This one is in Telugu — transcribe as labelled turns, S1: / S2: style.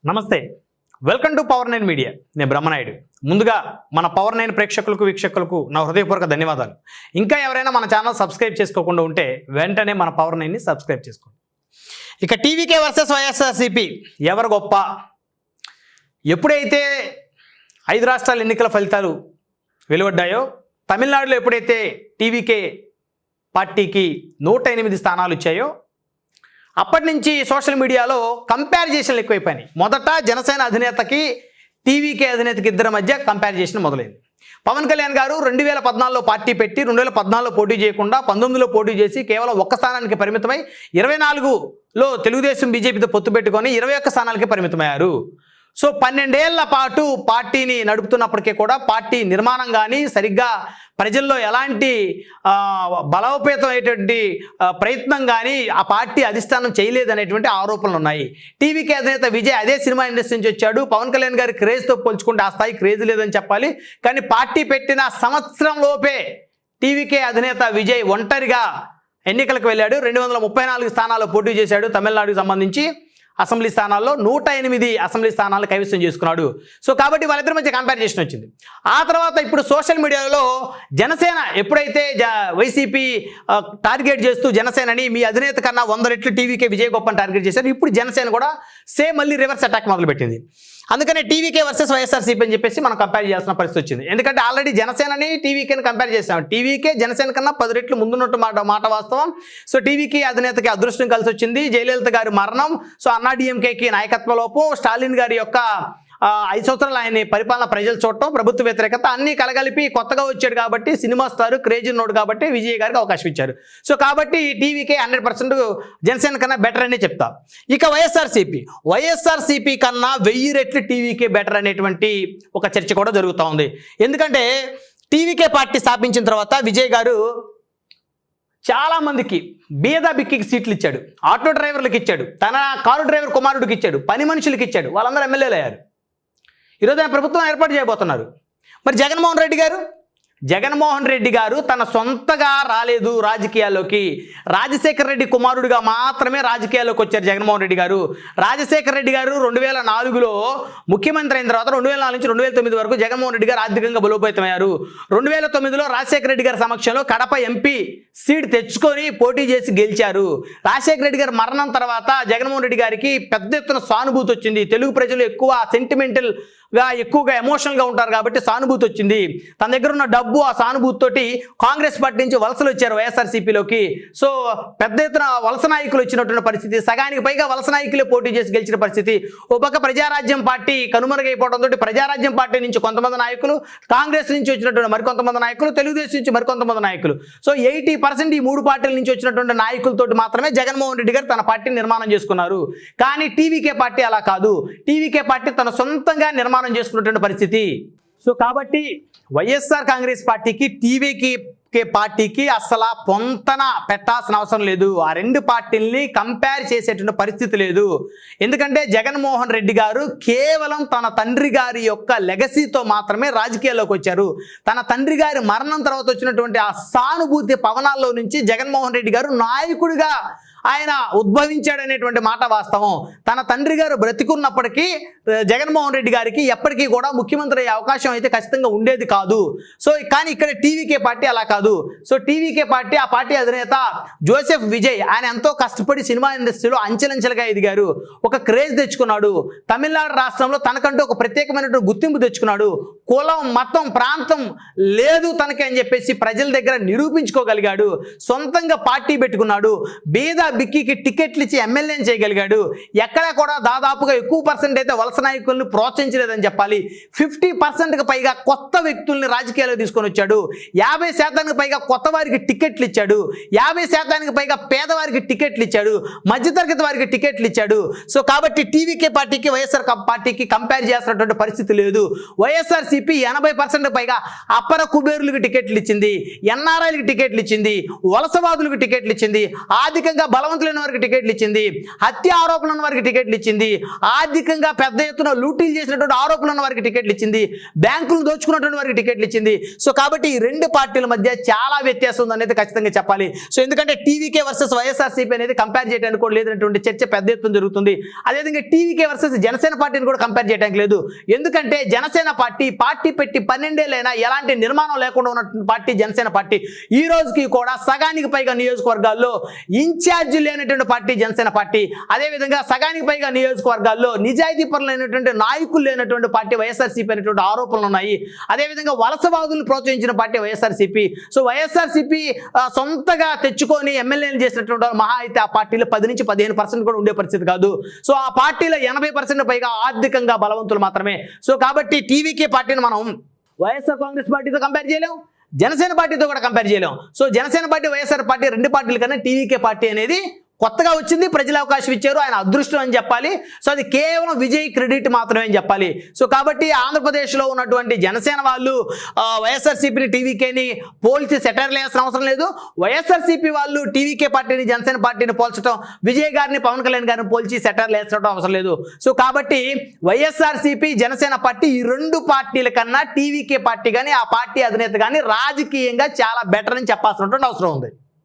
S1: నమస్తే, వెల్కమ్ టు పవర్ 9 మీడియా. నేను బ్రహ్మనాయుడు. ముందుగా మన పవర్ 9 ప్రేక్షకులకు వీక్షకులకు నా హృదయపూర్వక ధన్యవాదాలు. ఇంకా ఎవరైనా మన ఛానల్ సబ్స్క్రైబ్ చేసుకోకుండా ఉంటే వెంటనే మన పవర్ 9ని సబ్స్క్రైబ్ చేసుకోండి. ఇక టీవీకే వర్సెస్ వైఎస్ఆర్సీపీ ఎవరు గొప్ప? ఎప్పుడైతే 5 రాష్ట్రాల ఎన్నికల ఫలితాలు వెలువడ్డాయో, తమిళనాడులో ఎప్పుడైతే టీవీకే పార్టీకి 108 స్థానాలు వచ్చాయో, అప్పటి నుంచి సోషల్ మీడియాలో కంపారిజేషన్లు ఎక్కువైపోయినాయి. మొదట జనసేన అధినేతకి టీవీకే అధినేతకి ఇద్దరి మధ్య కంపారిజేషన్ మొదలైంది. పవన్ కళ్యాణ్ గారు 2014లో పార్టీ పెట్టి 2014లో పోటీ చేయకుండా 19లో పోటీ చేసి కేవలం 1 స్థానానికి పరిమితమై 24లో తెలుగుదేశం బీజేపీతో పొత్తు పెట్టుకొని 21 స్థానాలకే పరిమితమయ్యారు. సో 12 ఏళ్ల పాటు పార్టీని నడుపుతున్నప్పటికీ కూడా పార్టీ నిర్మాణం కానీ సరిగ్గా ప్రజల్లో ఎలాంటి బలోపేతమైనటువంటి ప్రయత్నం కానీ ఆ పార్టీ అధిష్టానం చేయలేదనేటువంటి ఆరోపణలు ఉన్నాయి. టీవీకే అధినేత విజయ్ అదే సినిమా ఇండస్ట్రీ నుంచి వచ్చాడు. పవన్ కళ్యాణ్ గారి క్రేజ్తో పోల్చుకుంటే ఆ స్థాయి క్రేజ్ లేదని చెప్పాలి. కానీ పార్టీ పెట్టిన సంవత్సరం లోపే టీవీకే అధినేత విజయ్ ఒంటరిగా ఎన్నికలకు వెళ్ళాడు. 234 స్థానాల్లో పోటీ చేశాడు. తమిళనాడుకు సంబంధించి అసెంబ్లీ స్థానాల్లో 108 అసెంబ్లీ స్థానాలు కైవసం చేసుకున్నాడు. సో కాబట్టి వాళ్ళిద్దరి మధ్య కంపారిజేషన్ వచ్చింది. ఆ తర్వాత ఇప్పుడు సోషల్ మీడియాలో జనసేన ఎప్పుడైతే వైసీపీ టార్గెట్ చేస్తూ జనసేనని మీ అధినేత కన్నా 100 రెట్లు టీవీకే విజయ్ గొప్పని టార్గెట్ చేశారు. ఇప్పుడు జనసేన కూడా సేమ్ మళ్ళీ రివర్స్ అటాక్ మొదలుపెట్టింది. అందుకనే టీవీకే వర్సెస్ వైఎస్ఆర్సీపీ అని చెప్పేసి మనం కంపేర్ చేయాల్సిన పరిస్థితి వచ్చింది. ఎందుకంటే ఆల్రెడీ జనసేనని టీవీకేని కంపేర్ చేసాం. టీవీకే జనసేన కన్నా 10 రెట్లు ముందున్నట్టు మాట వాస్తవం. సో టీవీకే అధినేతకి అదృష్టం కలిసి వచ్చింది. జయలలిత గారి మరణం, సో అన్నాడీఎంకేకి నాయకత్వ లోపం, స్టాలిన్ గారి యొక్క 5 సంవత్సరాలు ఆయన పరిపాలన ప్రజలు చూడటం, ప్రభుత్వ వ్యతిరేకత అన్నీ కలగలిపి కొత్తగా వచ్చాడు కాబట్టి, సినిమా స్టార్ క్రేజ్ ఉన్నోడు కాబట్టి విజయ్ గారికి అవకాశం ఇచ్చారు. సో కాబట్టి టీవీకే 100% జనసేన కన్నా బెటర్ అనే చెప్తా. ఇక వైఎస్ఆర్సీపీ కన్నా 1000 రెట్లు టీవీకే బెటర్ అనేటువంటి ఒక చర్చ కూడా జరుగుతూ ఉంది. ఎందుకంటే టీవీకే పార్టీ స్థాపించిన తర్వాత విజయ్ గారు చాలా మందికి బీద బిక్కికి సీట్లు ఇచ్చాడు. ఆటో డ్రైవర్లకు ఇచ్చాడు, తన కారు డ్రైవర్ కుమారుడికి ఇచ్చాడు, పని మనుషులకి ఇచ్చాడు. వాళ్ళందరూ ఎమ్మెల్యేలు అయ్యారు. ఈరోజు ఆయన ప్రభుత్వం ఏర్పాటు చేయబోతున్నారు. మరి జగన్మోహన్ రెడ్డి గారు తన సొంతగా రాలేదు రాజకీయాల్లోకి. రాజశేఖర రెడ్డి కుమారుడిగా మాత్రమే రాజకీయాల్లోకి వచ్చారు జగన్మోహన్ రెడ్డి గారు. రాజశేఖర రెడ్డి గారు 2004లో ముఖ్యమంత్రి అయిన తర్వాత 2004 నుంచి 2009 వరకు జగన్మోహన్ రెడ్డి గారు ఆర్థికంగా బలోపేతమయ్యారు. 2009లో రాజశేఖర రెడ్డి గారి సమక్షంలో కడప ఎంపీ సీట్ తెచ్చుకొని పోటీ చేసి గెలిచారు. రాజశేఖర రెడ్డి గారి మరణం తర్వాత జగన్మోహన్ రెడ్డి గారికి పెద్ద ఎత్తున సానుభూతి వచ్చింది. తెలుగు ప్రజలు ఎక్కువగా ఎమోషనల్గా ఉంటారు కాబట్టి సానుభూతి వచ్చింది. తన దగ్గర ఉన్న డబ్బు, ఆ సానుభూతితోటి కాంగ్రెస్ పార్టీ నుంచి వలసలు వచ్చారు వైఎస్ఆర్సీపీలోకి. సో పెద్ద ఎత్తున వలస నాయకులు వచ్చినటువంటి పరిస్థితి, సగానికి పైగా వలస నాయకులే పోటీ చేసి గెలిచిన పరిస్థితి. ఓ పక్క ప్రజారాజ్యం పార్టీ కనుమరుగైపోవడంతో ప్రజారాజ్యం పార్టీ నుంచి కొంతమంది నాయకులు, కాంగ్రెస్ నుంచి వచ్చినటువంటి మరికొంతమంది నాయకులు, తెలుగుదేశం నుంచి మరికొంతమంది నాయకులు, సో 80% ఈ 3 పార్టీల నుంచి వచ్చినటువంటి నాయకులతోటి మాత్రమే జగన్మోహన్ రెడ్డి గారు తన పార్టీని నిర్మాణం చేసుకున్నారు. కానీ టీవీకే పార్టీ అలా కాదు. టీవీకే పార్టీ తన సొంతంగా నిర్మాణం చేసుకున్నటువంటి పరిస్థితి. సో కాబట్టి వైఎస్ఆర్ కాంగ్రెస్ పార్టీకి టీవీకే పార్టీకి అసలు పొంతన పెట్టాల్సిన అవసరం లేదు. ఆ 2 పార్టీల్ని కంపేర్ చేసేటువంటి పరిస్థితి లేదు. ఎందుకంటే జగన్మోహన్ రెడ్డి గారు కేవలం తన తండ్రి గారి యొక్క లెగసీతో మాత్రమే రాజకీయాల్లోకి వచ్చారు. తన తండ్రి గారి మరణం తర్వాత వచ్చినటువంటి ఆ సానుభూతి పవనాల్లో నుంచి జగన్మోహన్ రెడ్డి గారు నాయకుడిగా ఆయన ఉద్భవించాడనేటువంటి మాట వాస్తవం. తన తండ్రి గారు బ్రతికున్నప్పటికీ జగన్మోహన్ రెడ్డి గారికి ఎప్పటికీ కూడా ముఖ్యమంత్రి అయ్యే అవకాశం అయితే ఖచ్చితంగా ఉండేది కాదు. సో కానీ ఇక్కడ టీవీకే పార్టీ అలా కాదు. సో టీవీకే పార్టీ, ఆ పార్టీ అధినేత జోసెఫ్ విజయ్, ఆయన ఎంతో కష్టపడి సినిమా ఇండస్ట్రీలో అంచెలంచెలుగా ఎదిగారు. ఒక క్రేజ్ తెచ్చుకున్నాడు. తమిళనాడు రాష్ట్రంలో తనకంటూ ఒక ప్రత్యేకమైనటువంటి గుర్తింపు తెచ్చుకున్నాడు. కులం, మతం, ప్రాంతం లేదు తనకి అని చెప్పేసి ప్రజల దగ్గర నిరూపించుకోగలిగాడు. సొంతంగా పార్టీ పెట్టుకున్నాడు. బీద బిక్కికి టికెట్లు ఇచ్చి ఎమ్మెల్యేని చేయగలిగాడు. ఎక్కడా కూడా దాదాపుగా ఎక్కువ పర్సెంట్ అయితే వలస నాయకులను ప్రోత్సహించలేదని చెప్పాలి. 50%కి పైగా కొత్త వ్యక్తుల్ని రాజకీయాలకు తీసుకొని వచ్చాడు. 50% పైగా కొత్త వారికి టికెట్లు ఇచ్చాడు. 50% పైగా పేదవారికి టికెట్లు ఇచ్చాడు. మధ్యతరగతి వారికి టికెట్లు ఇచ్చాడు. సో కాబట్టి టీవీకే పార్టీకి వైఎస్ఆర్ పార్టీకి కంపేర్ చేస్తున్నటువంటి పరిస్థితి లేదు. వైఎస్ఆర్సీపీ 80% పైగా అపర కుబేరులకు టికెట్లు ఇచ్చింది, ఎన్ఆర్ఐలకు టికెట్లు ఇచ్చింది, వలసవాదులకు టికెట్లు ఇచ్చింది, ఆర్థికంగా బలవంతులైన వారికి టికెట్లు ఇచ్చింది, హత్య ఆరోపణలు ఉన్న వారికి టికెట్లు ఇచ్చింది, ఆర్థికంగా పెద్ద ఎత్తున లూటీలు చేసినటువంటి ఆరోపణలు ఉన్న వారికి టికెట్లు ఇచ్చింది, బ్యాంకులు దోచుకున్నటువంటి వారికి టికెట్లు ఇచ్చింది. సో కాబట్టి ఈ రెండు పార్టీల మధ్య చాలా వ్యత్యాసం ఉందనేది ఖచ్చితంగా చెప్పాలి. సో ఎందుకంటే టీవీకే వర్సెస్ వైఎస్ఆర్సీపీ అనేది కంపేర్ చేయడానికి కూడా లేదనేటువంటి చర్చ పెద్ద ఎత్తున జరుగుతుంది. అదేవిధంగా టీవీకే వర్సెస్ జనసేన పార్టీని కూడా కంపేర్ చేయడానికి లేదు. ఎందుకంటే జనసేన పార్టీ పెట్టి 12 ఏళ్ళైనా ఎలాంటి నిర్మాణం లేకుండా ఉన్నటువంటి పార్టీ జనసేన పార్టీ. ఈ రోజుకి కూడా సగానికి పైగా నియోజకవర్గాల్లో ఇన్ఛార్జి లేనటువంటి పార్టీ జనసేన పార్టీ. అదేవిధంగా సగానికి పైగా నియోజకవర్గాల్లో నిజాయితీ పరులైనటువంటి నాయకులు లేనటువంటి పార్టీ వైఎస్ఆర్సీపీ అనేటువంటి ఆరోపణలు ఉన్నాయి. అదేవిధంగా వలసవాదులను ప్రోత్సహించిన పార్టీ వైఎస్ఆర్సీపీ. సో వైఎస్ఆర్సీపీ సొంతగా తెచ్చుకొని ఎమ్మెల్యేలు చేసినటువంటి మహా అయితే ఆ పార్టీలో 10 నుంచి 15% కూడా ఉండే పరిస్థితి కాదు. సో ఆ పార్టీలో 80% పైగా ఆర్థికంగా బలవంతులు మాత్రమే. సో కాబట్టి టీవీకే పార్టీని మనం వైఎస్ఆర్ కాంగ్రెస్ పార్టీతో కంపేర్ చేయలేం, జనసేన పార్టీతో కూడా కంపేర్ చేయలేం. So Janasena party YSR party రెండు పార్టీల కన్నా టీవీకే పార్టీ అనేది కొత్తగా వచ్చింది, ప్రజలు అవకాశం ఇచ్చారు, ఆయన అదృష్టం అని చెప్పాలి. సో అది కేవలం విజయ్ క్రెడిట్ మాత్రమే అని చెప్పాలి. సో కాబట్టి ఆంధ్రప్రదేశ్లో ఉన్నటువంటి జనసేన వాళ్ళు వైఎస్ఆర్సీపీని టీవీకేని పోల్చి సెటైర్లు వేయాల్సిన అవసరం లేదు. వైఎస్ఆర్సీపీ వాళ్ళు టీవీకే పార్టీని జనసేన పార్టీని పోల్చడం, విజయ్ గారిని పవన్ కళ్యాణ్ గారిని పోల్చి సెటైర్లు వేసడం అవసరం లేదు. సో కాబట్టి వైఎస్ఆర్సీపీ జనసేన పార్టీ ఈ రెండు పార్టీల కన్నా టీవీకే పార్టీ కానీ ఆ పార్టీ అధినేత కానీ రాజకీయంగా చాలా బెటర్ అని చెప్పాల్సినటువంటి అవసరం ఉంది.